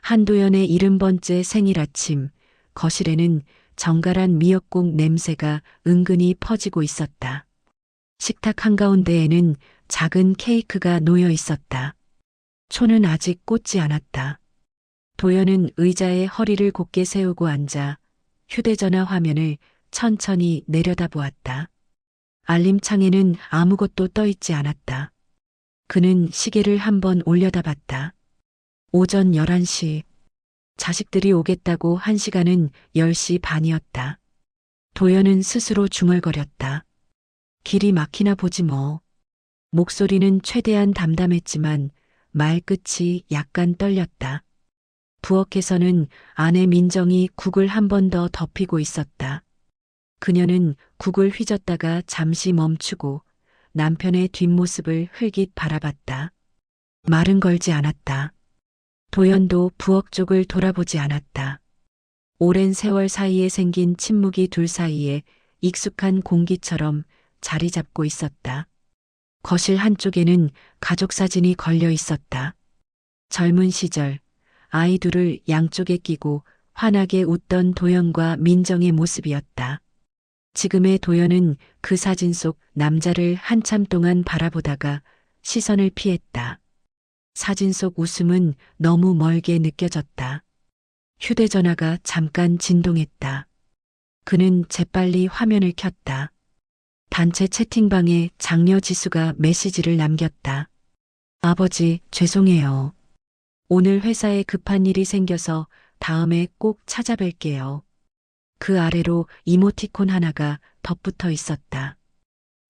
한도연의 70번째 생일 아침, 거실에는 정갈한 미역국 냄새가 은근히 퍼지고 있었다. 식탁 한가운데에는 작은 케이크가 놓여 있었다. 초는 아직 꽂지 않았다. 도연은 의자에 허리를 곧게 세우고 앉아 휴대전화 화면을 천천히 내려다보았다. 알림창에는 아무것도 떠 있지 않았다. 그는 시계를 한번 올려다봤다. 오전 11시. 자식들이 오겠다고 한 시간은 10시 반이었다. 도연은 스스로 중얼거렸다. 길이 막히나 보지 뭐. 목소리는 최대한 담담했지만 말끝이 약간 떨렸다. 부엌에서는 아내 민정이 국을 한 번 더 덮이고 있었다. 그녀는 국을 휘젓다가 잠시 멈추고 남편의 뒷모습을 흘깃 바라봤다. 말은 걸지 않았다. 도연도 부엌 쪽을 돌아보지 않았다. 오랜 세월 사이에 생긴 침묵이 둘 사이에 익숙한 공기처럼 자리 잡고 있었다. 거실 한쪽에는 가족 사진이 걸려 있었다. 젊은 시절 아이 둘을 양쪽에 끼고 환하게 웃던 도연과 민정의 모습이었다. 지금의 도연은 그 사진 속 남자를 한참 동안 바라보다가 시선을 피했다. 사진 속 웃음은 너무 멀게 느껴졌다. 휴대전화가 잠깐 진동했다. 그는 재빨리 화면을 켰다. 단체 채팅방에 장녀 지수가 메시지를 남겼다. 아버지, 죄송해요. 오늘 회사에 급한 일이 생겨서 다음에 꼭 찾아뵐게요. 그 아래로 이모티콘 하나가 덧붙어 있었다.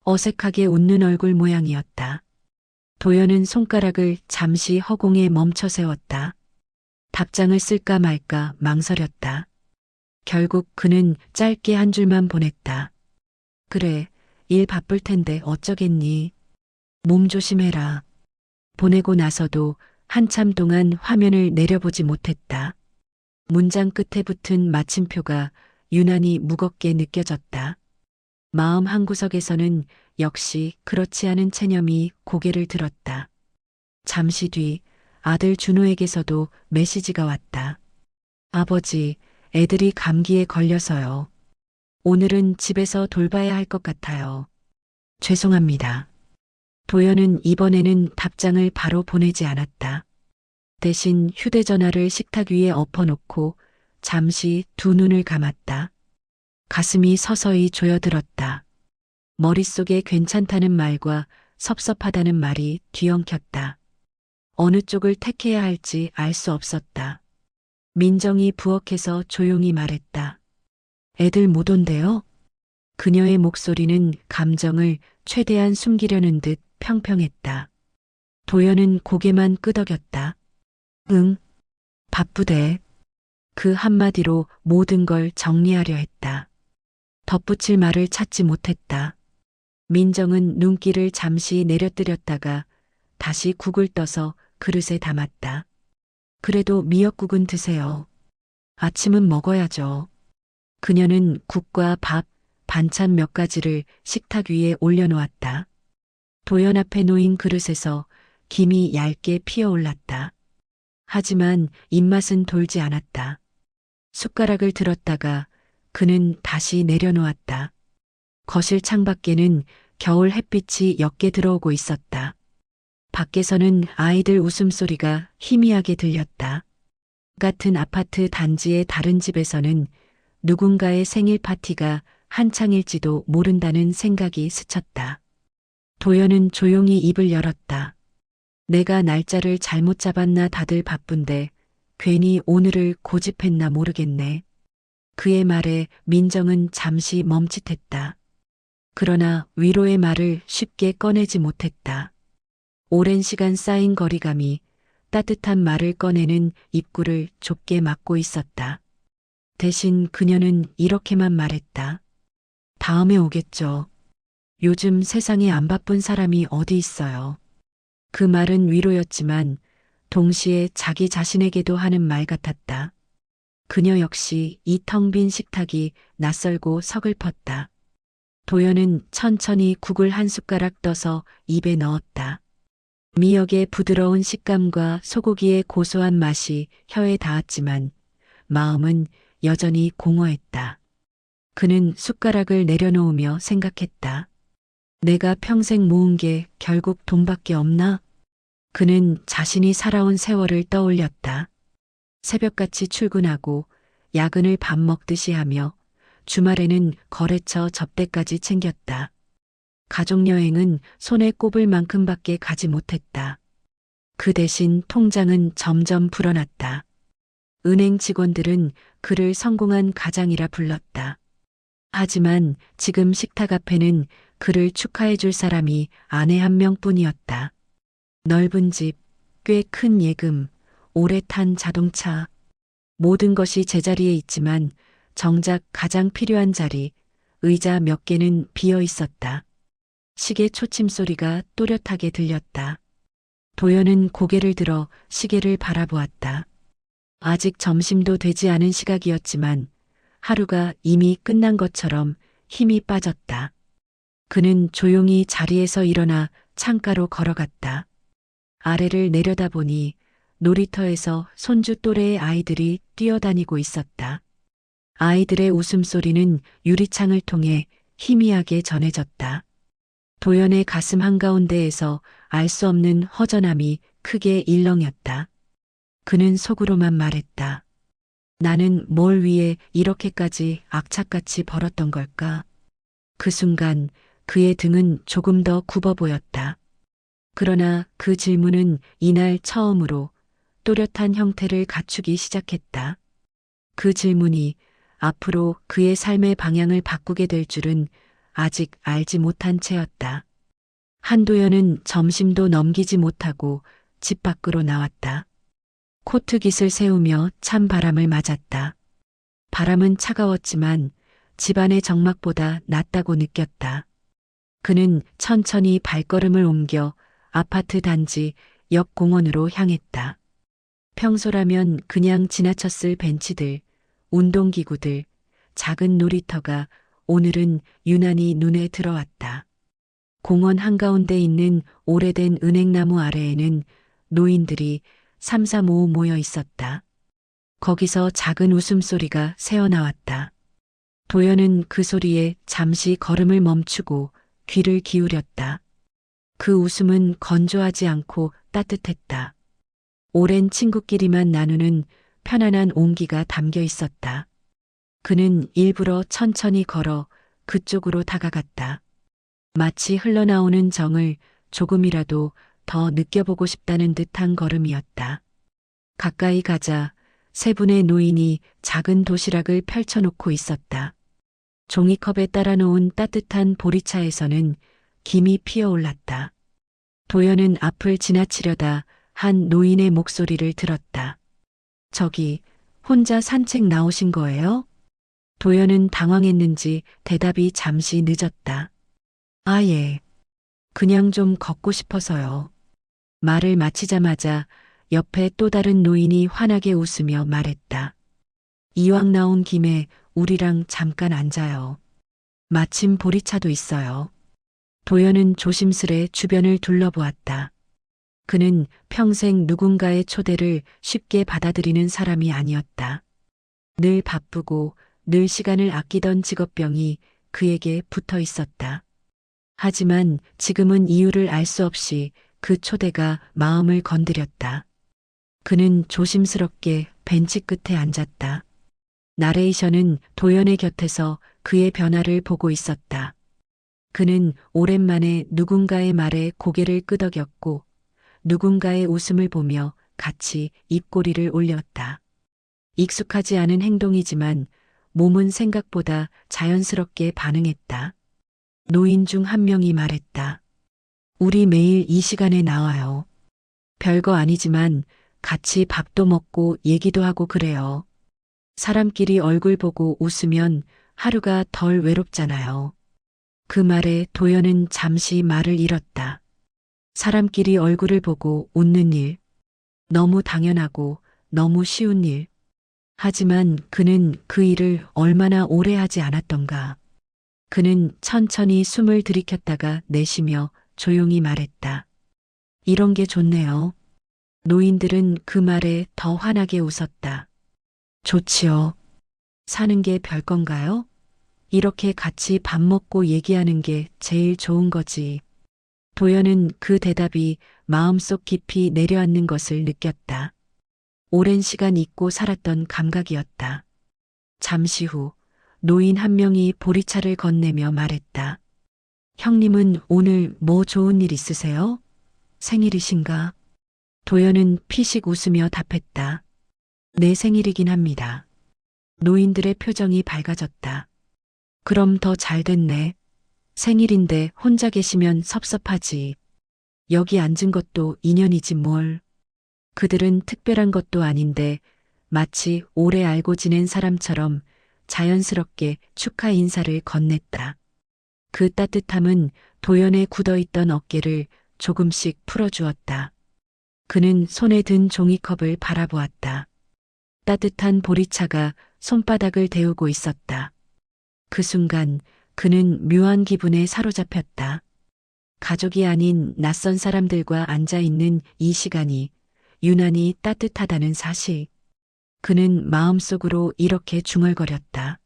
어색하게 웃는 얼굴 모양이었다. 도연은 손가락을 잠시 허공에 멈춰 세웠다. 답장을 쓸까 말까 망설였다. 결국 그는 짧게 한 줄만 보냈다. 그래, 일 바쁠 텐데 어쩌겠니. 몸 조심해라. 보내고 나서도 한참 동안 화면을 내려보지 못했다. 문장 끝에 붙은 마침표가 유난히 무겁게 느껴졌다. 마음 한구석에서는 역시 그렇지 않은 체념이 고개를 들었다. 잠시 뒤 아들 준호에게서도 메시지가 왔다. 아버지, 애들이 감기에 걸려서요. 오늘은 집에서 돌봐야 할 것 같아요. 죄송합니다. 도연은 이번에는 답장을 바로 보내지 않았다. 대신 휴대전화를 식탁 위에 엎어놓고 잠시 두 눈을 감았다. 가슴이 서서히 조여들었다. 머릿속에 괜찮다는 말과 섭섭하다는 말이 뒤엉켰다. 어느 쪽을 택해야 할지 알 수 없었다. 민정이 부엌에서 조용히 말했다. 애들 못 온대요? 그녀의 목소리는 감정을 최대한 숨기려는 듯 평평했다. 도연은 고개만 끄덕였다. 응, 바쁘대. 그 한마디로 모든 걸 정리하려 했다. 덧붙일 말을 찾지 못했다. 민정은 눈길을 잠시 내려뜨렸다가 다시 국을 떠서 그릇에 담았다. 그래도 미역국은 드세요. 아침은 먹어야죠. 그녀는 국과 밥, 반찬 몇 가지를 식탁 위에 올려놓았다. 도연 앞에 놓인 그릇에서 김이 얇게 피어올랐다. 하지만 입맛은 돌지 않았다. 숟가락을 들었다가 그는 다시 내려놓았다. 거실 창밖에는 겨울 햇빛이 옅게 들어오고 있었다. 밖에서는 아이들 웃음소리가 희미하게 들렸다. 같은 아파트 단지의 다른 집에서는 누군가의 생일 파티가 한창일지도 모른다는 생각이 스쳤다. 도연은 조용히 입을 열었다. 내가 날짜를 잘못 잡았나. 다들 바쁜데 괜히 오늘을 고집했나 모르겠네. 그의 말에 민정은 잠시 멈칫했다. 그러나 위로의 말을 쉽게 꺼내지 못했다. 오랜 시간 쌓인 거리감이 따뜻한 말을 꺼내는 입구를 좁게 막고 있었다. 대신 그녀는 이렇게만 말했다. 다음에 오겠죠. 요즘 세상에 안 바쁜 사람이 어디 있어요. 그 말은 위로였지만 동시에 자기 자신에게도 하는 말 같았다. 그녀 역시 이 텅 빈 식탁이 낯설고 서글펐다. 도연은 천천히 국을 한 숟가락 떠서 입에 넣었다. 미역의 부드러운 식감과 소고기의 고소한 맛이 혀에 닿았지만 마음은 여전히 공허했다. 그는 숟가락을 내려놓으며 생각했다. 내가 평생 모은 게 결국 돈밖에 없나? 그는 자신이 살아온 세월을 떠올렸다. 새벽같이 출근하고 야근을 밥 먹듯이 하며 주말에는 거래처 접대까지 챙겼다. 가족여행은 손에 꼽을 만큼밖에 가지 못했다. 그 대신 통장은 점점 불어났다. 은행 직원들은 그를 성공한 가장이라 불렀다. 하지만 지금 식탁 앞에는 그를 축하해 줄 사람이 아내 한 명뿐이었다. 넓은 집, 꽤 큰 예금, 오래 탄 자동차. 모든 것이 제자리에 있지만 정작 가장 필요한 자리, 의자 몇 개는 비어 있었다. 시계 초침 소리가 또렷하게 들렸다. 도연은 고개를 들어 시계를 바라보았다. 아직 점심도 되지 않은 시각이었지만 하루가 이미 끝난 것처럼 힘이 빠졌다. 그는 조용히 자리에서 일어나 창가로 걸어갔다. 아래를 내려다보니 놀이터에서 손주 또래의 아이들이 뛰어다니고 있었다. 아이들의 웃음소리는 유리창을 통해 희미하게 전해졌다. 도연의 가슴 한가운데에서 알 수 없는 허전함이 크게 일렁였다. 그는 속으로만 말했다. 나는 뭘 위해 이렇게까지 악착같이 벌었던 걸까? 그 순간 그의 등은 조금 더 굽어 보였다. 그러나 그 질문은 이날 처음으로 또렷한 형태를 갖추기 시작했다. 그 질문이 앞으로 그의 삶의 방향을 바꾸게 될 줄은 아직 알지 못한 채였다. 한도연은 점심도 넘기지 못하고 집 밖으로 나왔다. 코트깃을 세우며 찬 바람을 맞았다. 바람은 차가웠지만 집안의 정막보다 낫다고 느꼈다. 그는 천천히 발걸음을 옮겨 아파트 단지 옆 공원으로 향했다. 평소라면 그냥 지나쳤을 벤치들, 운동기구들, 작은 놀이터가 오늘은 유난히 눈에 들어왔다. 공원 한가운데 있는 오래된 은행나무 아래에는 노인들이 삼삼오오 모여 있었다. 거기서 작은 웃음소리가 새어나왔다. 도연은 그 소리에 잠시 걸음을 멈추고 귀를 기울였다. 그 웃음은 건조하지 않고 따뜻했다. 오랜 친구끼리만 나누는 편안한 온기가 담겨 있었다. 그는 일부러 천천히 걸어 그쪽으로 다가갔다. 마치 흘러나오는 정을 조금이라도 더 느껴보고 싶다는 듯한 걸음이었다. 가까이 가자 세 분의 노인이 작은 도시락을 펼쳐놓고 있었다. 종이컵에 따라놓은 따뜻한 보리차에서는 김이 피어올랐다. 도연은 앞을 지나치려다 한 노인의 목소리를 들었다. 저기 혼자 산책 나오신 거예요? 도연은 당황했는지 대답이 잠시 늦었다. 아, 예. 그냥 좀 걷고 싶어서요. 말을 마치자마자 옆에 또 다른 노인이 환하게 웃으며 말했다. 이왕 나온 김에 우리랑 잠깐 앉아요. 마침 보리차도 있어요. 도연은 조심스레 주변을 둘러보았다. 그는 평생 누군가의 초대를 쉽게 받아들이는 사람이 아니었다. 늘 바쁘고 늘 시간을 아끼던 직업병이 그에게 붙어 있었다. 하지만 지금은 이유를 알 수 없이 그 초대가 마음을 건드렸다. 그는 조심스럽게 벤치 끝에 앉았다. 나레이션은 도연의 곁에서 그의 변화를 보고 있었다. 그는 오랜만에 누군가의 말에 고개를 끄덕였고 누군가의 웃음을 보며 같이 입꼬리를 올렸다. 익숙하지 않은 행동이지만 몸은 생각보다 자연스럽게 반응했다. 노인 중 한 명이 말했다. 우리 매일 이 시간에 나와요. 별거 아니지만 같이 밥도 먹고 얘기도 하고 그래요. 사람끼리 얼굴 보고 웃으면 하루가 덜 외롭잖아요. 그 말에 도연은 잠시 말을 잃었다. 사람끼리 얼굴을 보고 웃는 일. 너무 당연하고 너무 쉬운 일. 하지만 그는 그 일을 얼마나 오래 하지 않았던가. 그는 천천히 숨을 들이켰다가 내쉬며 조용히 말했다. 이런 게 좋네요. 노인들은 그 말에 더 환하게 웃었다. 좋지요. 사는 게 별건가요? 이렇게 같이 밥 먹고 얘기하는 게 제일 좋은 거지. 도연은 그 대답이 마음속 깊이 내려앉는 것을 느꼈다. 오랜 시간 잊고 살았던 감각이었다. 잠시 후 노인 한 명이 보리차를 건네며 말했다. 형님은 오늘 뭐 좋은 일 있으세요? 생일이신가? 도연은 피식 웃으며 답했다. 내 생일이긴 합니다. 노인들의 표정이 밝아졌다. 그럼 더 잘 됐네. 생일인데 혼자 계시면 섭섭하지. 여기 앉은 것도 인연이지 뭘. 그들은 특별한 것도 아닌데 마치 오래 알고 지낸 사람처럼 자연스럽게 축하 인사를 건넸다. 그 따뜻함은 도연의 굳어있던 어깨를 조금씩 풀어주었다. 그는 손에 든 종이컵을 바라보았다. 따뜻한 보리차가 손바닥을 데우고 있었다. 그 순간 그는 묘한 기분에 사로잡혔다. 가족이 아닌 낯선 사람들과 앉아 있는 이 시간이 유난히 따뜻하다는 사실. 그는 마음속으로 이렇게 중얼거렸다.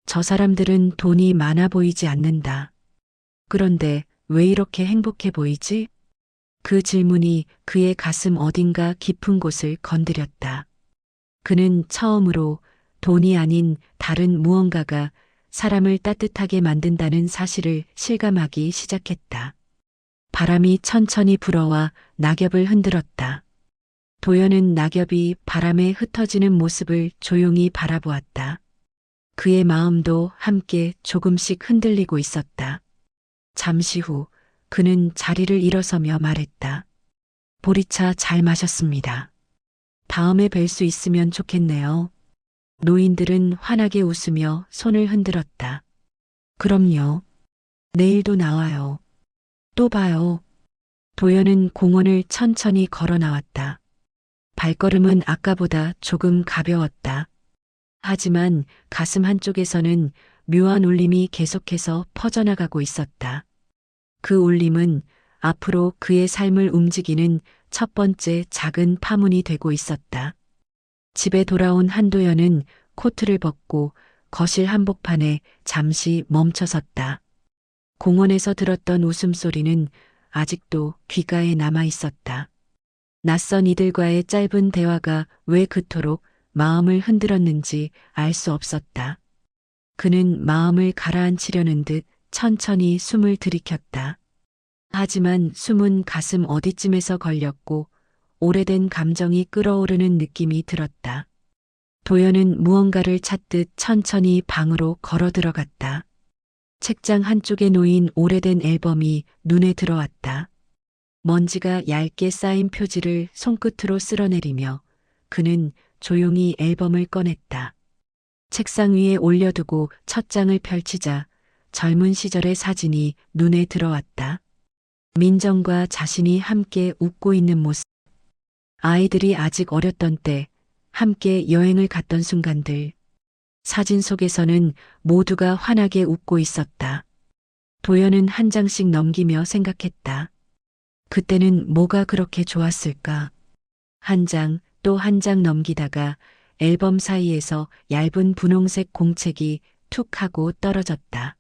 저 사람들은 돈이 많아 보이지 않는다. 그런데 왜 이렇게 행복해 보이지? 그 질문이 그의 가슴 어딘가 깊은 곳을 건드렸다. 그는 처음으로 돈이 아닌 다른 무언가가 사람을 따뜻하게 만든다는 사실을 실감하기 시작했다. 바람이 천천히 불어와 낙엽을 흔들었다. 도연은 낙엽이 바람에 흩어지는 모습을 조용히 바라보았다. 그의 마음도 함께 조금씩 흔들리고 있었다. 잠시 후 그는 자리를 일어서며 말했다. 보리차 잘 마셨습니다. 다음에 뵐 수 있으면 좋겠네요. 노인들은 환하게 웃으며 손을 흔들었다. 그럼요. 내일도 나와요. 또 봐요. 도연은 공원을 천천히 걸어 나왔다. 발걸음은 아까보다 조금 가벼웠다. 하지만 가슴 한쪽에서는 묘한 울림이 계속해서 퍼져나가고 있었다. 그 울림은 앞으로 그의 삶을 움직이는 첫 번째 작은 파문이 되고 있었다. 집에 돌아온 한도연은 코트를 벗고 거실 한복판에 잠시 멈춰섰다. 공원에서 들었던 웃음소리는 아직도 귓가에 남아 있었다. 낯선 이들과의 짧은 대화가 왜 그토록 마음을 흔들었는지 알 수 없었다. 그는 마음을 가라앉히려는 듯 천천히 숨을 들이켰다. 하지만 숨은 가슴 어디쯤에서 걸렸고 오래된 감정이 끓어오르는 느낌이 들었다. 도연은 무언가를 찾듯 천천히 방으로 걸어 들어갔다. 책장 한쪽에 놓인 오래된 앨범이 눈에 들어왔다. 먼지가 얇게 쌓인 표지를 손끝으로 쓸어내리며 그는 조용히 앨범을 꺼냈다. 책상 위에 올려두고 첫 장을 펼치자 젊은 시절의 사진이 눈에 들어왔다. 민정과 자신이 함께 웃고 있는 모습. 아이들이 아직 어렸던 때 함께 여행을 갔던 순간들. 사진 속에서는 모두가 환하게 웃고 있었다. 도연은 한 장씩 넘기며 생각했다. 그때는 뭐가 그렇게 좋았을까? 한 장, 또 한 장 넘기다가 앨범 사이에서 얇은 분홍색 공책이 툭 하고 떨어졌다.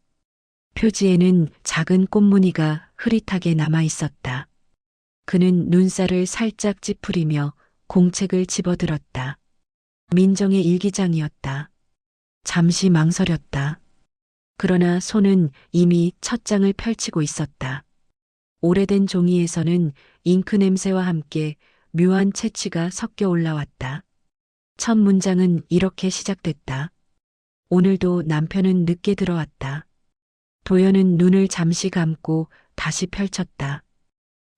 표지에는 작은 꽃무늬가 흐릿하게 남아 있었다. 그는 눈살을 살짝 찌푸리며 공책을 집어들었다. 민정의 일기장이었다. 잠시 망설였다. 그러나 손은 이미 첫 장을 펼치고 있었다. 오래된 종이에서는 잉크 냄새와 함께 묘한 채취가 섞여 올라왔다. 첫 문장은 이렇게 시작됐다. 오늘도 남편은 늦게 들어왔다. 도연은 눈을 잠시 감고 다시 펼쳤다.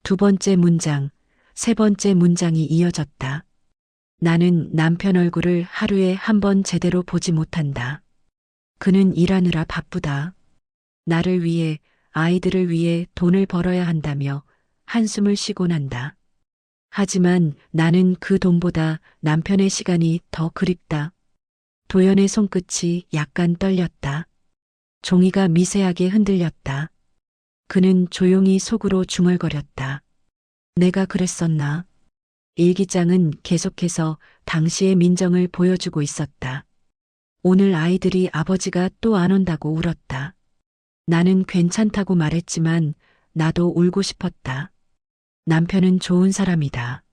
두 번째 문장, 세 번째 문장이 이어졌다. 나는 남편 얼굴을 하루에 한 번 제대로 보지 못한다. 그는 일하느라 바쁘다. 나를 위해, 아이들을 위해 돈을 벌어야 한다며 한숨을 쉬곤 한다. 하지만 나는 그 돈보다 남편의 시간이 더 그립다. 도연의 손끝이 약간 떨렸다. 종이가 미세하게 흔들렸다. 그는 조용히 속으로 중얼거렸다. 내가 그랬었나? 일기장은 계속해서 당시의 민정을 보여주고 있었다. 오늘 아이들이 아버지가 또 안 온다고 울었다. 나는 괜찮다고 말했지만 나도 울고 싶었다. 남편은 좋은 사람이다.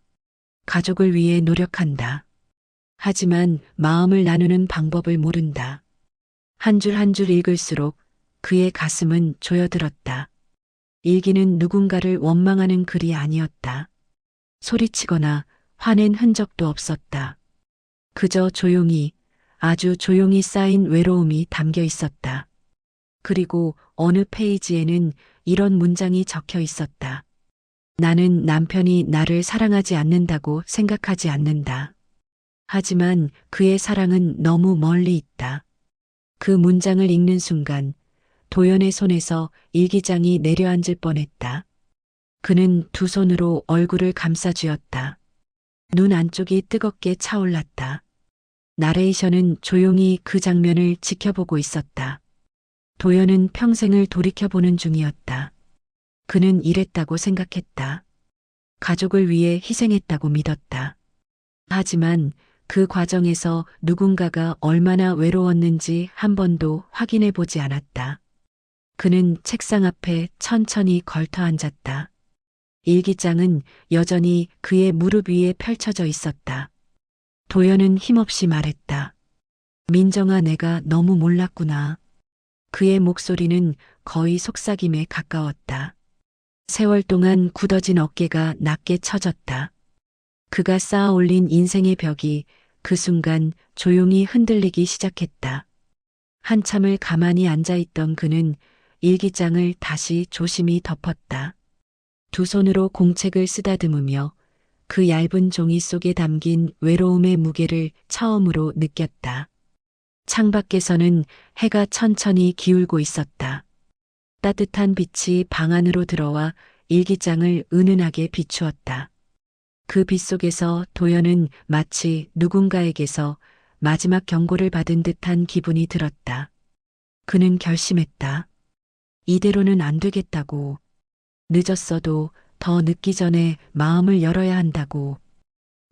가족을 위해 노력한다. 하지만 마음을 나누는 방법을 모른다. 한 줄 한 줄 읽을수록 그의 가슴은 조여들었다. 일기는 누군가를 원망하는 글이 아니었다. 소리치거나 화낸 흔적도 없었다. 그저 조용히, 아주 조용히 쌓인 외로움이 담겨 있었다. 그리고 어느 페이지에는 이런 문장이 적혀 있었다. 나는 남편이 나를 사랑하지 않는다고 생각하지 않는다. 하지만 그의 사랑은 너무 멀리 있다. 그 문장을 읽는 순간 도연의 손에서 일기장이 내려앉을 뻔했다. 그는 두 손으로 얼굴을 감싸쥐었다. 눈 안쪽이 뜨겁게 차올랐다. 나레이션은 조용히 그 장면을 지켜보고 있었다. 도연은 평생을 돌이켜보는 중이었다. 그는 이랬다고 생각했다. 가족을 위해 희생했다고 믿었다. 하지만 그 과정에서 누군가가 얼마나 외로웠는지 한 번도 확인해 보지 않았다. 그는 책상 앞에 천천히 걸터 앉았다. 일기장은 여전히 그의 무릎 위에 펼쳐져 있었다. 도연은 힘없이 말했다. 민정아, 내가 너무 몰랐구나. 그의 목소리는 거의 속삭임에 가까웠다. 세월 동안 굳어진 어깨가 낮게 처졌다. 그가 쌓아 올린 인생의 벽이 그 순간 조용히 흔들리기 시작했다. 한참을 가만히 앉아있던 그는 일기장을 다시 조심히 덮었다. 두 손으로 공책을 쓰다듬으며 그 얇은 종이 속에 담긴 외로움의 무게를 처음으로 느꼈다. 창밖에서는 해가 천천히 기울고 있었다. 따뜻한 빛이 방 안으로 들어와 일기장을 은은하게 비추었다. 그 빛 속에서 도연은 마치 누군가에게서 마지막 경고를 받은 듯한 기분이 들었다. 그는 결심했다. 이대로는 안 되겠다고. 늦었어도 더 늦기 전에 마음을 열어야 한다고.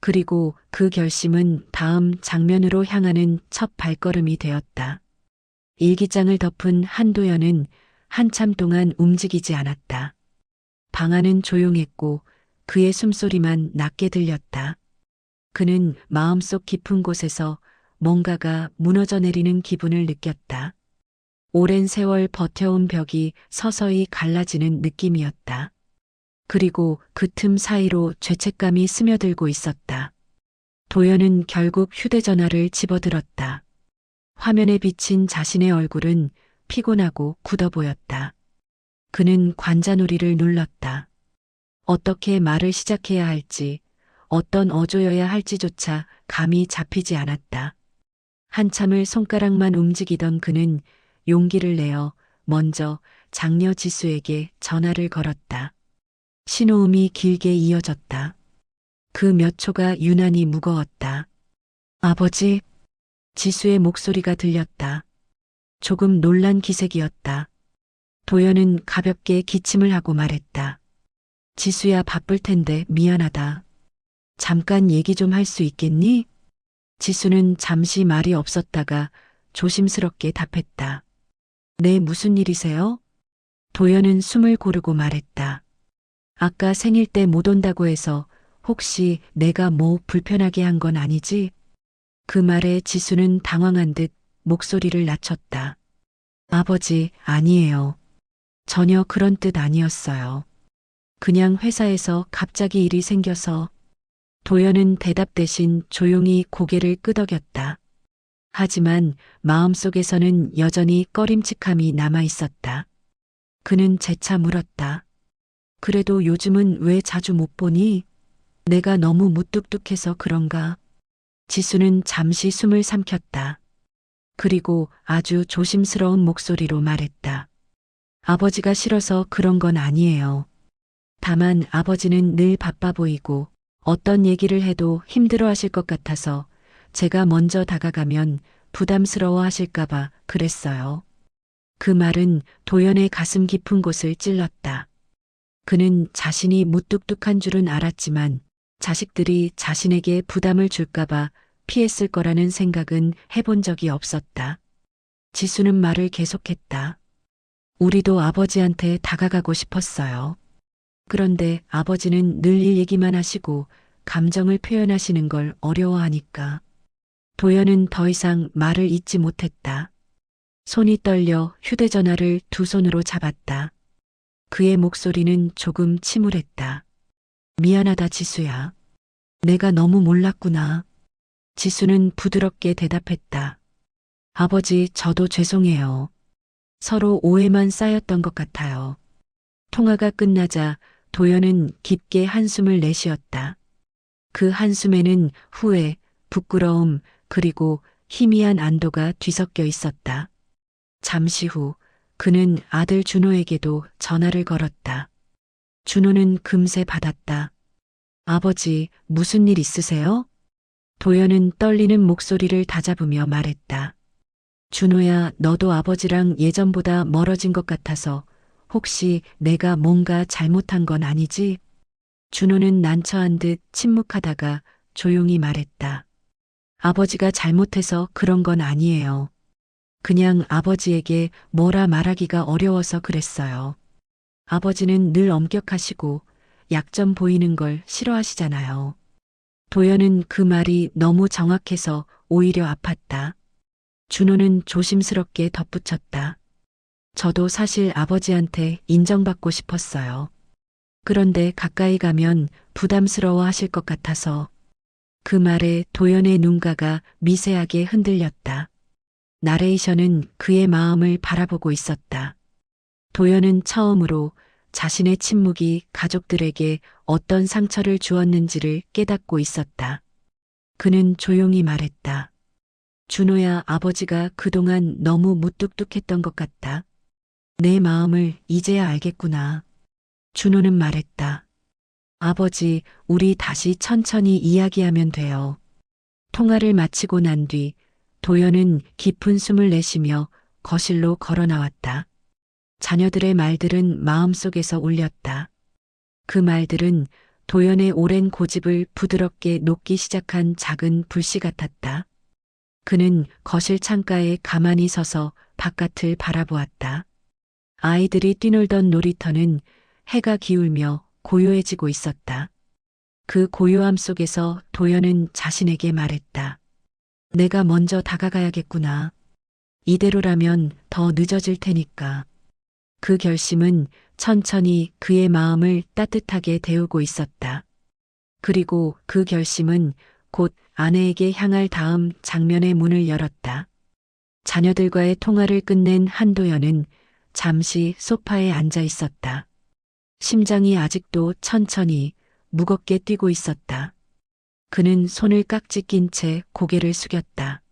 그리고 그 결심은 다음 장면으로 향하는 첫 발걸음이 되었다. 일기장을 덮은 한도연은 한참 동안 움직이지 않았다. 방 안은 조용했고 그의 숨소리만 낮게 들렸다. 그는 마음속 깊은 곳에서 뭔가가 무너져 내리는 기분을 느꼈다. 오랜 세월 버텨온 벽이 서서히 갈라지는 느낌이었다. 그리고 그 틈 사이로 죄책감이 스며들고 있었다. 도연은 결국 휴대전화를 집어들었다. 화면에 비친 자신의 얼굴은 피곤하고 굳어 보였다. 그는 관자놀이를 눌렀다. 어떻게 말을 시작해야 할지, 어떤 어조여야 할지조차 감이 잡히지 않았다. 한참을 손가락만 움직이던 그는 용기를 내어 먼저 장녀 지수에게 전화를 걸었다. 신호음이 길게 이어졌다. 그 몇 초가 유난히 무거웠다. 아버지, 지수의 목소리가 들렸다. 조금 놀란 기색이었다. 도연은 가볍게 기침을 하고 말했다. 지수야, 바쁠 텐데 미안하다. 잠깐 얘기 좀 할 수 있겠니? 지수는 잠시 말이 없었다가 조심스럽게 답했다. 네, 무슨 일이세요? 도연은 숨을 고르고 말했다. 아까 생일 때 못 온다고 해서 혹시 내가 뭐 불편하게 한 건 아니지? 그 말에 지수는 당황한 듯 목소리를 낮췄다. 아버지, 아니에요. 전혀 그런 뜻 아니었어요. 그냥 회사에서 갑자기 일이 생겨서. 도연은 대답 대신 조용히 고개를 끄덕였다. 하지만 마음속에서는 여전히 꺼림칙함이 남아 있었다. 그는 재차 물었다. 그래도 요즘은 왜 자주 못 보니? 내가 너무 무뚝뚝해서 그런가? 지수는 잠시 숨을 삼켰다. 그리고 아주 조심스러운 목소리로 말했다. 아버지가 싫어서 그런 건 아니에요. 다만 아버지는 늘 바빠 보이고 어떤 얘기를 해도 힘들어 하실 것 같아서 제가 먼저 다가가면 부담스러워 하실까봐 그랬어요. 그 말은 도연의 가슴 깊은 곳을 찔렀다. 그는 자신이 무뚝뚝한 줄은 알았지만 자식들이 자신에게 부담을 줄까봐 피했을 거라는 생각은 해본 적이 없었다. 지수는 말을 계속했다. 우리도 아버지한테 다가가고 싶었어요. 그런데 아버지는 늘 일 얘기만 하시고 감정을 표현하시는 걸 어려워하니까. 도연은 더 이상 말을 잇지 못했다. 손이 떨려 휴대전화를 두 손으로 잡았다. 그의 목소리는 조금 침울했다. 미안하다, 지수야. 내가 너무 몰랐구나. 지수는 부드럽게 대답했다. 아버지, 저도 죄송해요. 서로 오해만 쌓였던 것 같아요. 통화가 끝나자 도연은 깊게 한숨을 내쉬었다. 그 한숨에는 후회, 부끄러움, 그리고 희미한 안도가 뒤섞여 있었다. 잠시 후 그는 아들 준호에게도 전화를 걸었다. 준호는 금세 받았다. 아버지, 무슨 일 있으세요? 도연은 떨리는 목소리를 다잡으며 말했다. 준호야, 너도 아버지랑 예전보다 멀어진 것 같아서 혹시 내가 뭔가 잘못한 건 아니지? 준호는 난처한 듯 침묵하다가 조용히 말했다. 아버지가 잘못해서 그런 건 아니에요. 그냥 아버지에게 뭐라 말하기가 어려워서 그랬어요. 아버지는 늘 엄격하시고 약점 보이는 걸 싫어하시잖아요. 도연은 그 말이 너무 정확해서 오히려 아팠다. 준호는 조심스럽게 덧붙였다. 저도 사실 아버지한테 인정받고 싶었어요. 그런데 가까이 가면 부담스러워 하실 것 같아서. 그 말에 도연의 눈가가 미세하게 흔들렸다. 나레이션은 그의 마음을 바라보고 있었다. 도연은 처음으로 자신의 침묵이 가족들에게 어떤 상처를 주었는지를 깨닫고 있었다. 그는 조용히 말했다. 준호야, 아버지가 그동안 너무 무뚝뚝했던 것 같다. 내 마음을 이제야 알겠구나. 준호는 말했다. 아버지, 우리 다시 천천히 이야기하면 돼요. 통화를 마치고 난 뒤 도연은 깊은 숨을 내쉬며 거실로 걸어 나왔다. 자녀들의 말들은 마음속에서 울렸다. 그 말들은 도연의 오랜 고집을 부드럽게 녹기 시작한 작은 불씨 같았다. 그는 거실 창가에 가만히 서서 바깥을 바라보았다. 아이들이 뛰놀던 놀이터는 해가 기울며 고요해지고 있었다. 그 고요함 속에서 도연은 자신에게 말했다. 내가 먼저 다가가야겠구나. 이대로라면 더 늦어질 테니까. 그 결심은 천천히 그의 마음을 따뜻하게 데우고 있었다. 그리고 그 결심은 곧 아내에게 향할 다음 장면의 문을 열었다. 자녀들과의 통화를 끝낸 한도연은 잠시 소파에 앉아 있었다. 심장이 아직도 천천히 무겁게 뛰고 있었다. 그는 손을 깍지 낀 채 고개를 숙였다.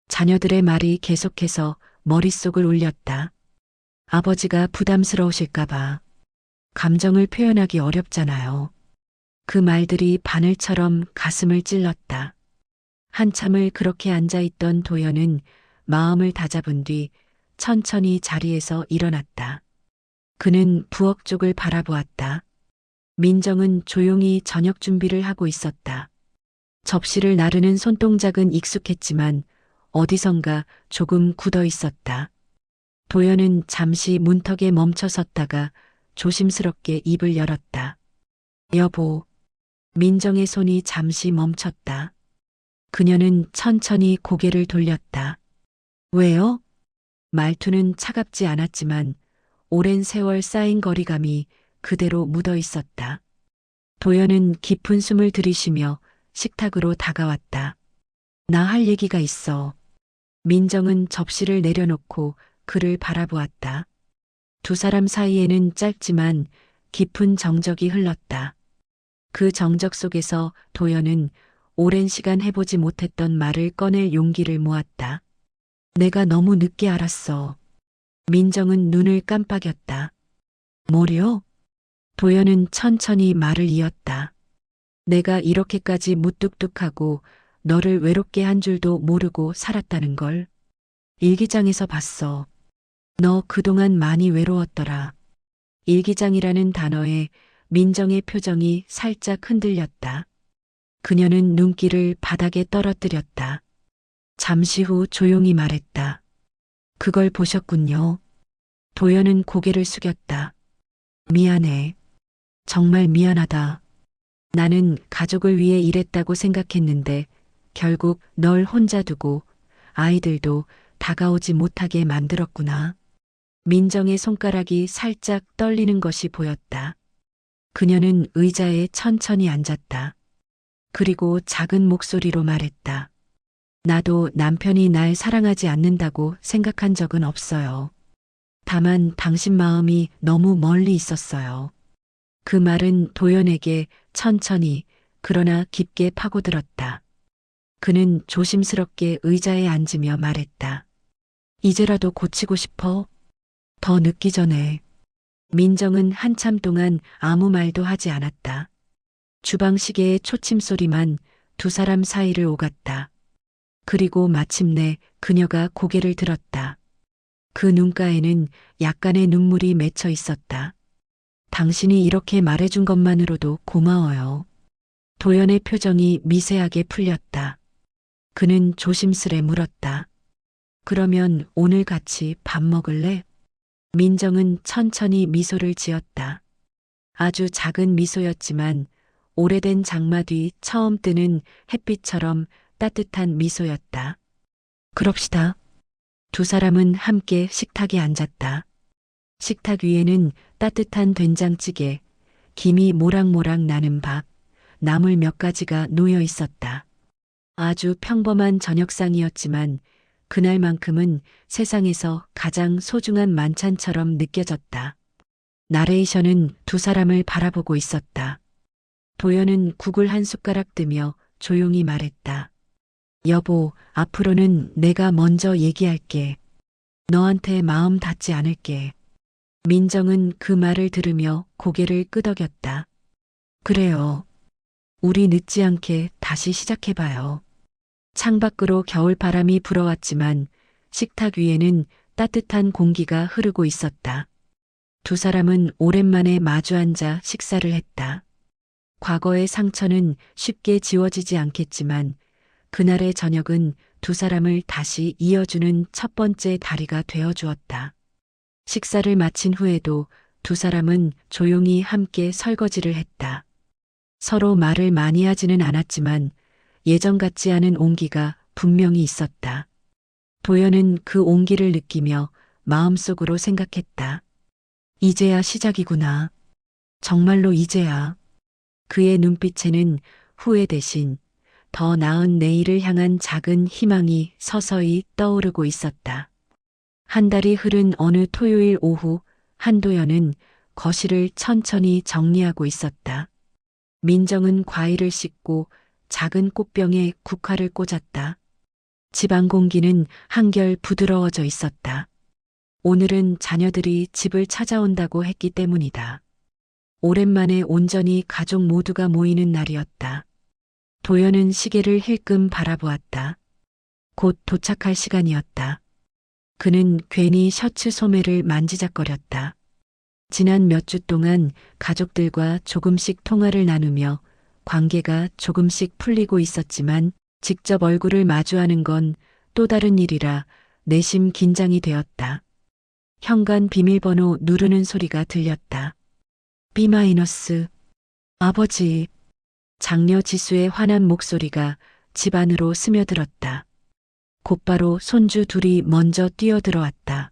자녀들의 말이 계속해서 머릿속을 울렸다. 아버지가 부담스러우실까봐. 감정을 표현하기 어렵잖아요. 그 말들이 바늘처럼 가슴을 찔렀다. 한참을 그렇게 앉아있던 도연은 마음을 다잡은 뒤 천천히 자리에서 일어났다. 그는 부엌 쪽을 바라보았다. 민정은 조용히 저녁 준비를 하고 있었다. 접시를 나르는 손동작은 익숙했지만 어디선가 조금 굳어 있었다. 도연은 잠시 문턱에 멈춰 섰다가 조심스럽게 입을 열었다. 여보. 민정의 손이 잠시 멈췄다. 그녀는 천천히 고개를 돌렸다. 왜요? 말투는 차갑지 않았지만 오랜 세월 쌓인 거리감이 그대로 묻어 있었다. 도연은 깊은 숨을 들이쉬며 식탁으로 다가왔다. 나 할 얘기가 있어. 민정은 접시를 내려놓고 그를 바라보았다. 두 사람 사이에는 짧지만 깊은 정적이 흘렀다. 그 정적 속에서 도연은 오랜 시간 해보지 못했던 말을 꺼낼 용기를 모았다. 내가 너무 늦게 알았어. 민정은 눈을 깜빡였다. 뭐려? 도연은 천천히 말을 이었다. 내가 이렇게까지 무뚝뚝하고 너를 외롭게 한 줄도 모르고 살았다는 걸. 일기장에서 봤어. 너 그동안 많이 외로웠더라. 일기장이라는 단어에 민정의 표정이 살짝 흔들렸다. 그녀는 눈길을 바닥에 떨어뜨렸다. 잠시 후 조용히 말했다. 그걸 보셨군요. 도연은 고개를 숙였다. 미안해. 정말 미안하다. 나는 가족을 위해 일했다고 생각했는데 결국 널 혼자 두고 아이들도 다가오지 못하게 만들었구나. 민정의 손가락이 살짝 떨리는 것이 보였다. 그녀는 의자에 천천히 앉았다. 그리고 작은 목소리로 말했다. 나도 남편이 날 사랑하지 않는다고 생각한 적은 없어요. 다만 당신 마음이 너무 멀리 있었어요. 그 말은 도연에게 천천히 그러나 깊게 파고들었다. 그는 조심스럽게 의자에 앉으며 말했다. 이제라도 고치고 싶어? 더 늦기 전에. 민정은 한참 동안 아무 말도 하지 않았다. 주방 시계의 초침 소리만 두 사람 사이를 오갔다. 그리고 마침내 그녀가 고개를 들었다. 그 눈가에는 약간의 눈물이 맺혀 있었다. 당신이 이렇게 말해준 것만으로도 고마워요. 도연의 표정이 미세하게 풀렸다. 그는 조심스레 물었다. 그러면 오늘 같이 밥 먹을래? 민정은 천천히 미소를 지었다. 아주 작은 미소였지만 오래된 장마 뒤 처음 뜨는 햇빛처럼 따뜻한 미소였다. 그럽시다. 두 사람은 함께 식탁에 앉았다. 식탁 위에는 따뜻한 된장찌개, 김이 모락모락 나는 밥, 나물 몇 가지가 놓여 있었다. 아주 평범한 저녁상이었지만 그날만큼은 세상에서 가장 소중한 만찬처럼 느껴졌다. 나레이션은 두 사람을 바라보고 있었다. 도연은 국을 한 숟가락 뜨며 조용히 말했다. 여보, 앞으로는 내가 먼저 얘기할게. 너한테 마음 닫지 않을게. 민정은 그 말을 들으며 고개를 끄덕였다. 그래요. 우리 늦지 않게 다시 시작해봐요. 창밖으로 겨울바람이 불어왔지만 식탁 위에는 따뜻한 공기가 흐르고 있었다. 두 사람은 오랜만에 마주 앉아 식사를 했다. 과거의 상처는 쉽게 지워지지 않겠지만 그날의 저녁은 두 사람을 다시 이어주는 첫 번째 다리가 되어 주었다. 식사를 마친 후에도 두 사람은 조용히 함께 설거지를 했다. 서로 말을 많이 하지는 않았지만 예전 같지 않은 온기가 분명히 있었다. 도연은 그 온기를 느끼며 마음속으로 생각했다. 이제야 시작이구나. 정말로 이제야. 그의 눈빛에는 후회 대신 더 나은 내일을 향한 작은 희망이 서서히 떠오르고 있었다. 한 달이 흐른 어느 토요일 오후 한도연은 거실을 천천히 정리하고 있었다. 민정은 과일을 씻고 작은 꽃병에 국화를 꽂았다. 집안 공기는 한결 부드러워져 있었다. 오늘은 자녀들이 집을 찾아온다고 했기 때문이다. 오랜만에 온전히 가족 모두가 모이는 날이었다. 도연은 시계를 힐끔 바라보았다. 곧 도착할 시간이었다. 그는 괜히 셔츠 소매를 만지작거렸다. 지난 몇 주 동안 가족들과 조금씩 통화를 나누며 관계가 조금씩 풀리고 있었지만 직접 얼굴을 마주하는 건 또 다른 일이라 내심 긴장이 되었다. 현관 비밀번호 누르는 소리가 들렸다. B-. 아버지. 장녀 지수의 환한 목소리가 집 안으로 스며들었다. 곧바로 손주 둘이 먼저 뛰어들어왔다.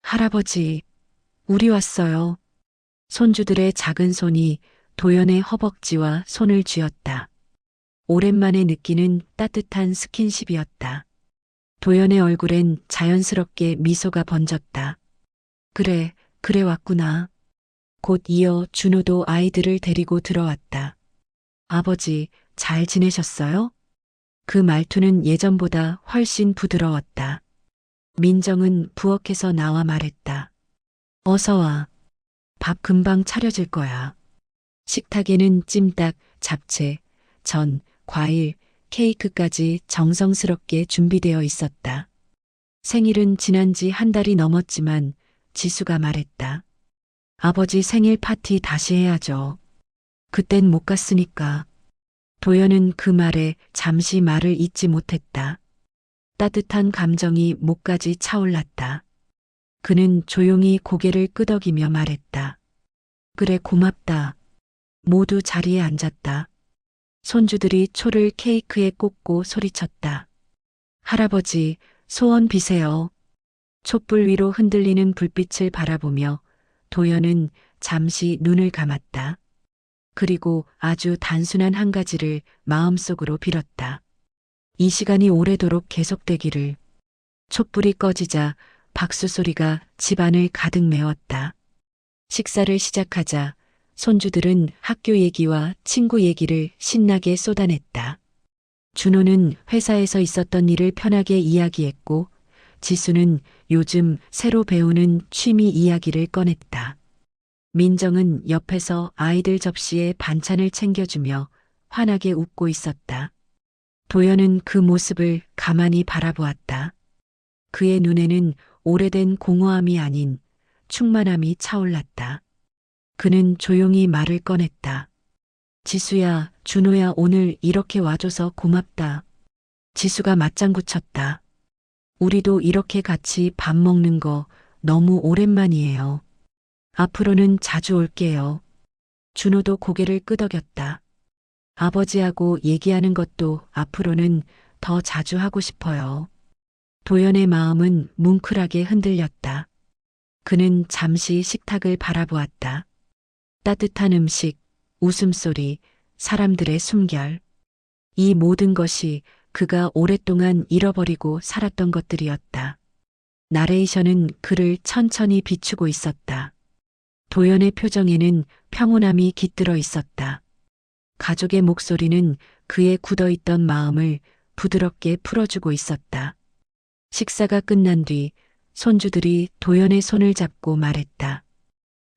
할아버지, 우리 왔어요. 손주들의 작은 손이 도연의 허벅지와 손을 쥐었다. 오랜만에 느끼는 따뜻한 스킨십이었다. 도연의 얼굴엔 자연스럽게 미소가 번졌다. 그래 왔구나. 곧 이어 준호도 아이들을 데리고 들어왔다. 아버지, 잘 지내셨어요? 그 말투는 예전보다 훨씬 부드러웠다. 민정은 부엌에서 나와 말했다. 어서 와. 밥 금방 차려질 거야. 식탁에는 찜닭, 잡채, 전, 과일, 케이크까지 정성스럽게 준비되어 있었다. 생일은 지난 지 한 달이 넘었지만 지수가 말했다. 아버지 생일 파티 다시 해야죠. 그땐 못 갔으니까. 도연은 그 말에 잠시 말을 잇지 못했다. 따뜻한 감정이 목까지 차올랐다. 그는 조용히 고개를 끄덕이며 말했다. 그래, 고맙다. 모두 자리에 앉았다. 손주들이 초를 케이크에 꽂고 소리쳤다. 할아버지, 소원 비세요. 촛불 위로 흔들리는 불빛을 바라보며 도연은 잠시 눈을 감았다. 그리고 아주 단순한 한 가지를 마음속으로 빌었다. 이 시간이 오래도록 계속되기를. 촛불이 꺼지자 박수 소리가 집안을 가득 메웠다. 식사를 시작하자 손주들은 학교 얘기와 친구 얘기를 신나게 쏟아냈다. 준호는 회사에서 있었던 일을 편하게 이야기했고 지수는 요즘 새로 배우는 취미 이야기를 꺼냈다. 민정은 옆에서 아이들 접시에 반찬을 챙겨주며 환하게 웃고 있었다. 도연은 그 모습을 가만히 바라보았다. 그의 눈에는 오래된 공허함이 아닌 충만함이 차올랐다. 그는 조용히 말을 꺼냈다. 지수야, 준호야, 오늘 이렇게 와줘서 고맙다. 지수가 맞장구 쳤다. 우리도 이렇게 같이 밥 먹는 거 너무 오랜만이에요. 앞으로는 자주 올게요. 준호도 고개를 끄덕였다. 아버지하고 얘기하는 것도 앞으로는 더 자주 하고 싶어요. 도연의 마음은 뭉클하게 흔들렸다. 그는 잠시 식탁을 바라보았다. 따뜻한 음식, 웃음소리, 사람들의 숨결. 이 모든 것이 그가 오랫동안 잃어버리고 살았던 것들이었다. 나레이션은 그를 천천히 비추고 있었다. 도연의 표정에는 평온함이 깃들어 있었다. 가족의 목소리는 그의 굳어있던 마음을 부드럽게 풀어주고 있었다. 식사가 끝난 뒤 손주들이 도연의 손을 잡고 말했다.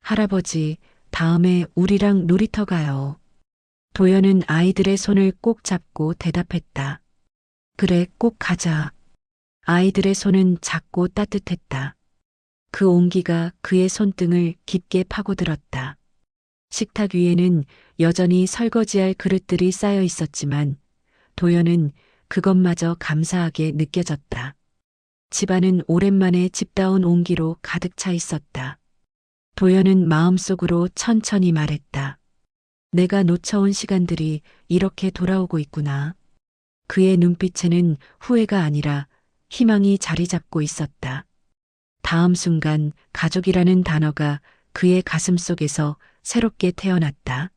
할아버지, 다음에 우리랑 놀이터 가요. 도연은 아이들의 손을 꼭 잡고 대답했다. 그래, 꼭 가자. 아이들의 손은 작고 따뜻했다. 그 온기가 그의 손등을 깊게 파고들었다. 식탁 위에는 여전히 설거지할 그릇들이 쌓여 있었지만 도연은 그것마저 감사하게 느껴졌다. 집안은 오랜만에 집다운 온기로 가득 차 있었다. 도연은 마음속으로 천천히 말했다. 내가 놓쳐온 시간들이 이렇게 돌아오고 있구나. 그의 눈빛에는 후회가 아니라 희망이 자리 잡고 있었다. 다음 순간 가족이라는 단어가 그의 가슴 속에서 새롭게 태어났다.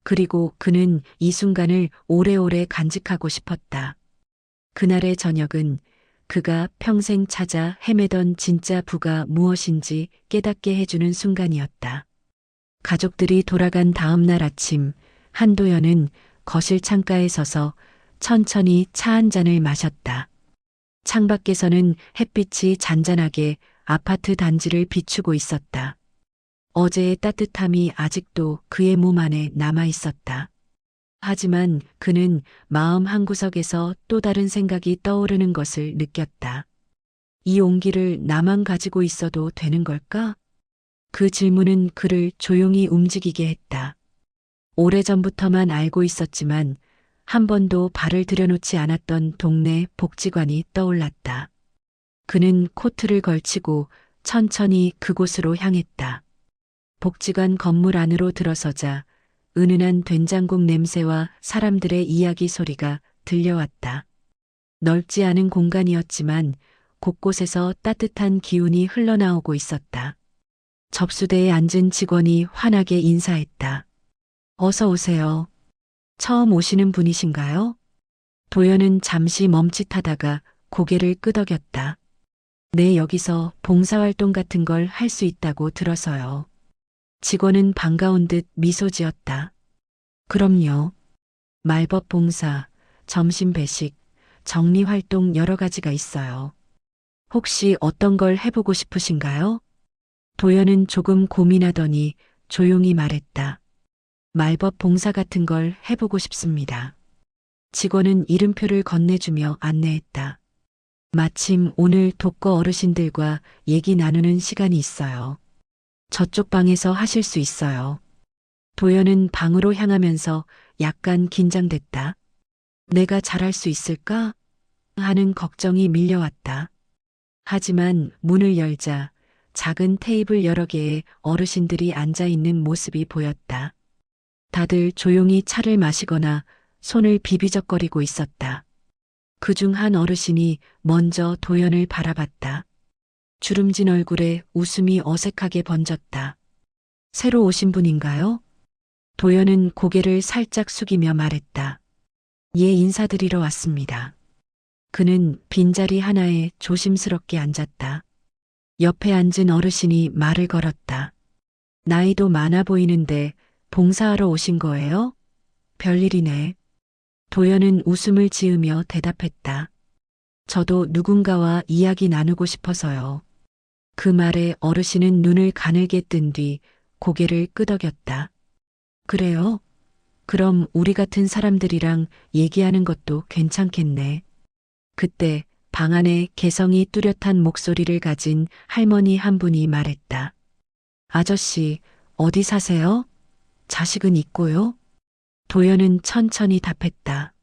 그리고 그는 이 순간을 오래오래 간직하고 싶었다. 그날의 저녁은 그가 평생 찾아 헤매던 진짜 부가 무엇인지 깨닫게 해주는 순간이었다. 가족들이 돌아간 다음 날 아침, 한도연은 거실 창가에 서서 천천히 차 한 잔을 마셨다. 창밖에서는 햇빛이 잔잔하게 아파트 단지를 비추고 있었다. 어제의 따뜻함이 아직도 그의 몸 안에 남아 있었다. 하지만 그는 마음 한구석에서 또 다른 생각이 떠오르는 것을 느꼈다. 이 온기를 나만 가지고 있어도 되는 걸까? 그 질문은 그를 조용히 움직이게 했다. 오래전부터만 알고 있었지만 한 번도 발을 들여놓지 않았던 동네 복지관이 떠올랐다. 그는 코트를 걸치고 천천히 그곳으로 향했다. 복지관 건물 안으로 들어서자 은은한 된장국 냄새와 사람들의 이야기 소리가 들려왔다. 넓지 않은 공간이었지만 곳곳에서 따뜻한 기운이 흘러나오고 있었다. 접수대에 앉은 직원이 환하게 인사했다. 어서 오세요. 처음 오시는 분이신가요? 도연은 잠시 멈칫하다가 고개를 끄덕였다. 네, 여기서 봉사활동 같은 걸 할 수 있다고 들어서요. 직원은 반가운 듯 미소 지었다. 그럼요. 말벗 봉사, 점심 배식, 정리활동 여러 가지가 있어요. 혹시 어떤 걸 해보고 싶으신가요? 도연은 조금 고민하더니 조용히 말했다. 말벗 봉사 같은 걸 해보고 싶습니다. 직원은 이름표를 건네주며 안내했다. 마침 오늘 독거 어르신들과 얘기 나누는 시간이 있어요. 저쪽 방에서 하실 수 있어요. 도연은 방으로 향하면서 약간 긴장됐다. 내가 잘할 수 있을까? 하는 걱정이 밀려왔다. 하지만 문을 열자 작은 테이블 여러 개에 어르신들이 앉아 있는 모습이 보였다. 다들 조용히 차를 마시거나 손을 비비적거리고 있었다. 그중 한 어르신이 먼저 도연을 바라봤다. 주름진 얼굴에 웃음이 어색하게 번졌다. 새로 오신 분인가요? 도연은 고개를 살짝 숙이며 말했다. 예, 인사드리러 왔습니다. 그는 빈자리 하나에 조심스럽게 앉았다. 옆에 앉은 어르신이 말을 걸었다. 나이도 많아 보이는데 봉사하러 오신 거예요? 별일이네. 도연은 웃음을 지으며 대답했다. 저도 누군가와 이야기 나누고 싶어서요. 그 말에 어르신은 눈을 가늘게 뜬 뒤 고개를 끄덕였다. 그래요? 그럼 우리 같은 사람들이랑 얘기하는 것도 괜찮겠네. 그때 방 안에 개성이 뚜렷한 목소리를 가진 할머니 한 분이 말했다. 아저씨, 어디 사세요? 자식은 있고요? 도연은 천천히 답했다.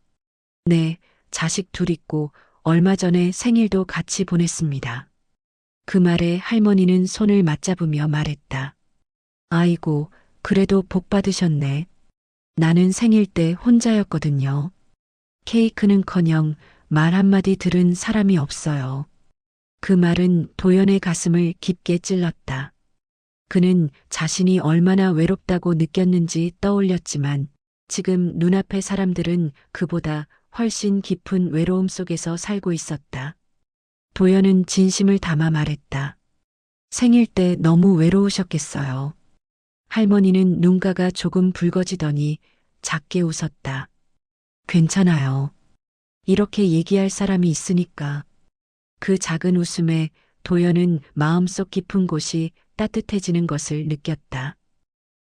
네, 자식 둘 있고 얼마 전에 생일도 같이 보냈습니다. 그 말에 할머니는 손을 맞잡으며 말했다. 아이고, 그래도 복 받으셨네. 나는 생일 때 혼자였거든요. 케이크는커녕 말 한마디 들은 사람이 없어요. 그 말은 도연의 가슴을 깊게 찔렀다. 그는 자신이 얼마나 외롭다고 느꼈는지 떠올렸지만 지금 눈앞의 사람들은 그보다 훨씬 깊은 외로움 속에서 살고 있었다. 도연은 진심을 담아 말했다. 생일 때 너무 외로우셨겠어요. 할머니는 눈가가 조금 붉어지더니 작게 웃었다. 괜찮아요. 이렇게 얘기할 사람이 있으니까. 그 작은 웃음에 도연은 마음속 깊은 곳이 따뜻해지는 것을 느꼈다.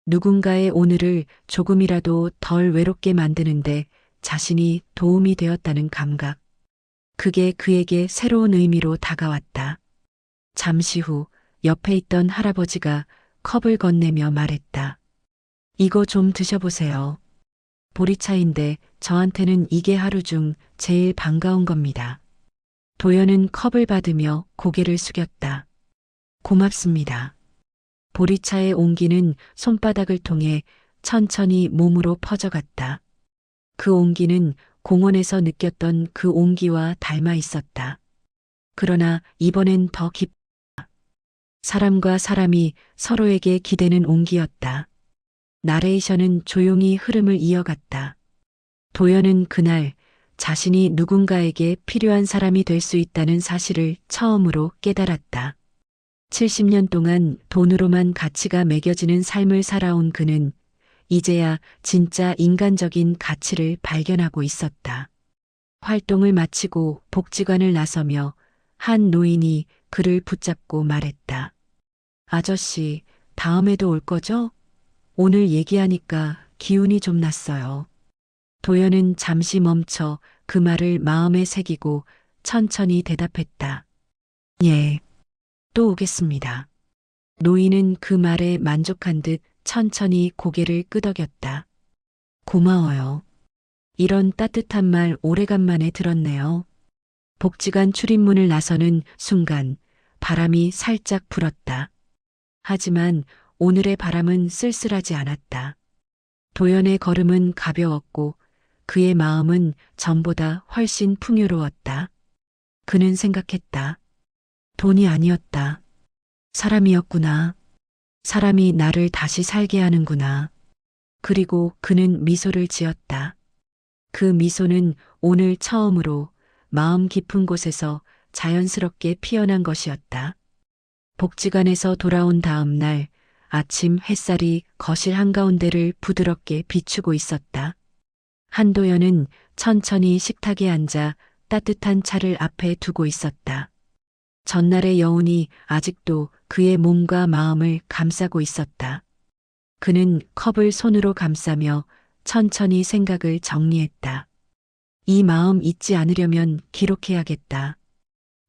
누군가의 오늘을 조금이라도 덜 외롭게 만드는데 자신이 도움이 되었다는 감각. 그게 그에게 새로운 의미로 다가왔다. 잠시 후 옆에 있던 할아버지가 컵을 건네며 말했다. 이거 좀 드셔보세요. 보리차인데 저한테는 이게 하루 중 제일 반가운 겁니다. 도연은 컵을 받으며 고개를 숙였다. 고맙습니다. 보리차의 온기는 손바닥을 통해 천천히 몸으로 퍼져갔다. 그 온기는 공원에서 느꼈던 그 온기와 닮아 있었다. 그러나 이번엔 더 깊다. 사람과 사람이 서로에게 기대는 온기였다. 나레이션은 조용히 흐름을 이어갔다. 도연은 그날 자신이 누군가에게 필요한 사람이 될 수 있다는 사실을 처음으로 깨달았다. 70년 동안 돈으로만 가치가 매겨지는 삶을 살아온 그는 이제야 진짜 인간적인 가치를 발견하고 있었다. 활동을 마치고 복지관을 나서며 한 노인이 그를 붙잡고 말했다. 아저씨, 다음에도 올 거죠? 오늘 얘기하니까 기운이 좀 났어요. 도연은 잠시 멈춰 그 말을 마음에 새기고 천천히 대답했다. 예, 또 오겠습니다. 노인은 그 말에 만족한 듯 천천히 고개를 끄덕였다. 고마워요. 이런 따뜻한 말 오래간만에 들었네요. 복지관 출입문을 나서는 순간 바람이 살짝 불었다. 하지만 오늘의 바람은 쓸쓸하지 않았다. 도연의 걸음은 가벼웠고 그의 마음은 전보다 훨씬 풍요로웠다. 그는 생각했다. 돈이 아니었다. 사람이었구나. 사람이 나를 다시 살게 하는구나. 그리고 그는 미소를 지었다. 그 미소는 오늘 처음으로 마음 깊은 곳에서 자연스럽게 피어난 것이었다. 복지관에서 돌아온 다음 날 아침 햇살이 거실 한가운데를 부드럽게 비추고 있었다. 한도연은 천천히 식탁에 앉아 따뜻한 차를 앞에 두고 있었다. 전날의 여운이 아직도 그의 몸과 마음을 감싸고 있었다. 그는 컵을 손으로 감싸며 천천히 생각을 정리했다. 이 마음 잊지 않으려면 기록해야겠다.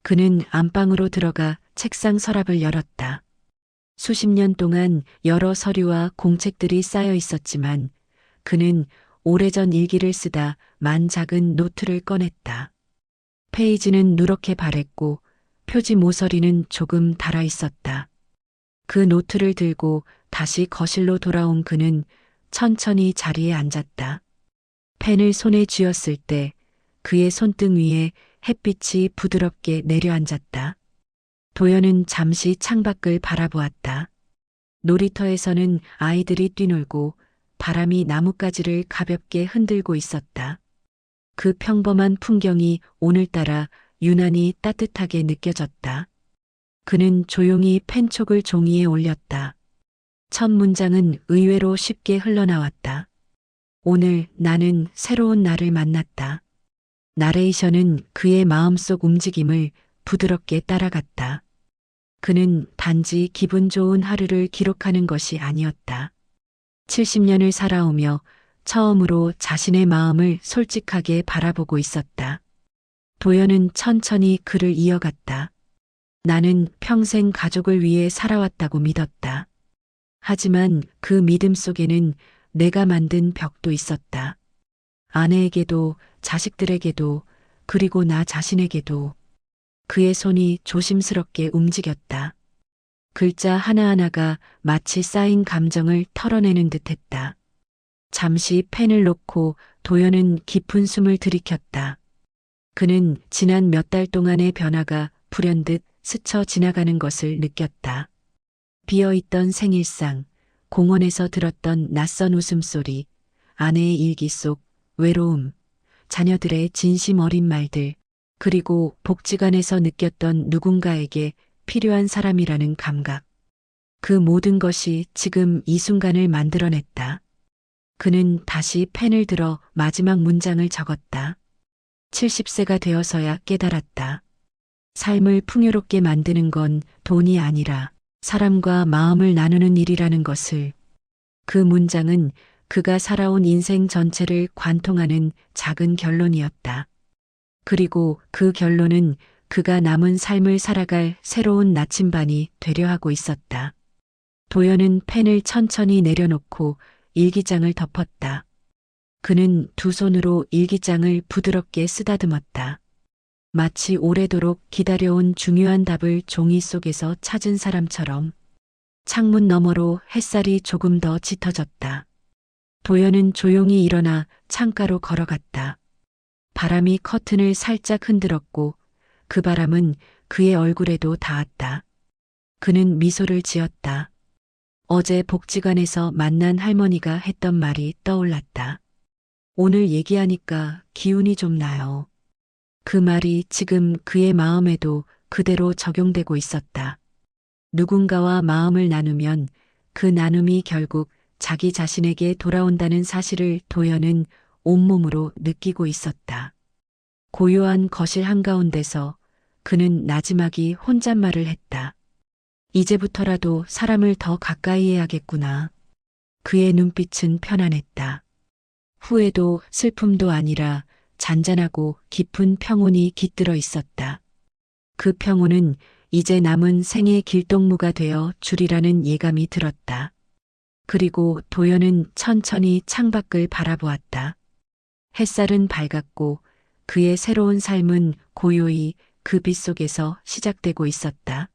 그는 안방으로 들어가 책상 서랍을 열었다. 수십 년 동안 여러 서류와 공책들이 쌓여 있었지만 그는 오래전 일기를 쓰다 만 작은 노트를 꺼냈다. 페이지는 누렇게 바랬고 표지 모서리는 조금 닳아 있었다. 그 노트를 들고 다시 거실로 돌아온 그는 천천히 자리에 앉았다. 펜을 손에 쥐었을 때 그의 손등 위에 햇빛이 부드럽게 내려앉았다. 도연은 잠시 창밖을 바라보았다. 놀이터에서는 아이들이 뛰놀고 바람이 나뭇가지를 가볍게 흔들고 있었다. 그 평범한 풍경이 오늘따라 유난히 따뜻하게 느껴졌다. 그는 조용히 펜촉을 종이에 올렸다. 첫 문장은 의외로 쉽게 흘러나왔다. 오늘 나는 새로운 나를 만났다. 나레이션은 그의 마음속 움직임을 부드럽게 따라갔다. 그는 단지 기분 좋은 하루를 기록하는 것이 아니었다. 70년을 살아오며 처음으로 자신의 마음을 솔직하게 바라보고 있었다. 도연은 천천히 글을 이어갔다. 나는 평생 가족을 위해 살아왔다고 믿었다. 하지만 그 믿음 속에는 내가 만든 벽도 있었다. 아내에게도 자식들에게도 그리고 나 자신에게도. 그의 손이 조심스럽게 움직였다. 글자 하나하나가 마치 쌓인 감정을 털어내는 듯했다. 잠시 펜을 놓고 도연은 깊은 숨을 들이켰다. 그는 지난 몇 달 동안의 변화가 불현듯 스쳐 지나가는 것을 느꼈다. 비어있던 생일상, 공원에서 들었던 낯선 웃음소리, 아내의 일기 속 외로움, 자녀들의 진심 어린 말들, 그리고 복지관에서 느꼈던 누군가에게 필요한 사람이라는 감각. 그 모든 것이 지금 이 순간을 만들어냈다. 그는 다시 펜을 들어 마지막 문장을 적었다. 70세가 되어서야 깨달았다. 삶을 풍요롭게 만드는 건 돈이 아니라 사람과 마음을 나누는 일이라는 것을. 그 문장은 그가 살아온 인생 전체를 관통하는 작은 결론이었다. 그리고 그 결론은 그가 남은 삶을 살아갈 새로운 나침반이 되려 하고 있었다. 도연은 펜을 천천히 내려놓고 일기장을 덮었다. 그는 두 손으로 일기장을 부드럽게 쓰다듬었다. 마치 오래도록 기다려온 중요한 답을 종이 속에서 찾은 사람처럼. 창문 너머로 햇살이 조금 더 짙어졌다. 도연은 조용히 일어나 창가로 걸어갔다. 바람이 커튼을 살짝 흔들었고 그 바람은 그의 얼굴에도 닿았다. 그는 미소를 지었다. 어제 복지관에서 만난 할머니가 했던 말이 떠올랐다. 오늘 얘기하니까 기운이 좀 나요. 그 말이 지금 그의 마음에도 그대로 적용되고 있었다. 누군가와 마음을 나누면 그 나눔이 결국 자기 자신에게 돌아온다는 사실을 도연은 온몸으로 느끼고 있었다. 고요한 거실 한가운데서 그는 나지막이 혼잣말을 했다. 이제부터라도 사람을 더 가까이 해야겠구나. 그의 눈빛은 편안했다. 후회도 슬픔도 아니라 잔잔하고 깊은 평온이 깃들어 있었다. 그 평온은 이제 남은 생의 길동무가 되어 주리라는 예감이 들었다. 그리고 도연은 천천히 창밖을 바라보았다. 햇살은 밝았고 그의 새로운 삶은 고요히 그 빛 속에서 시작되고 있었다.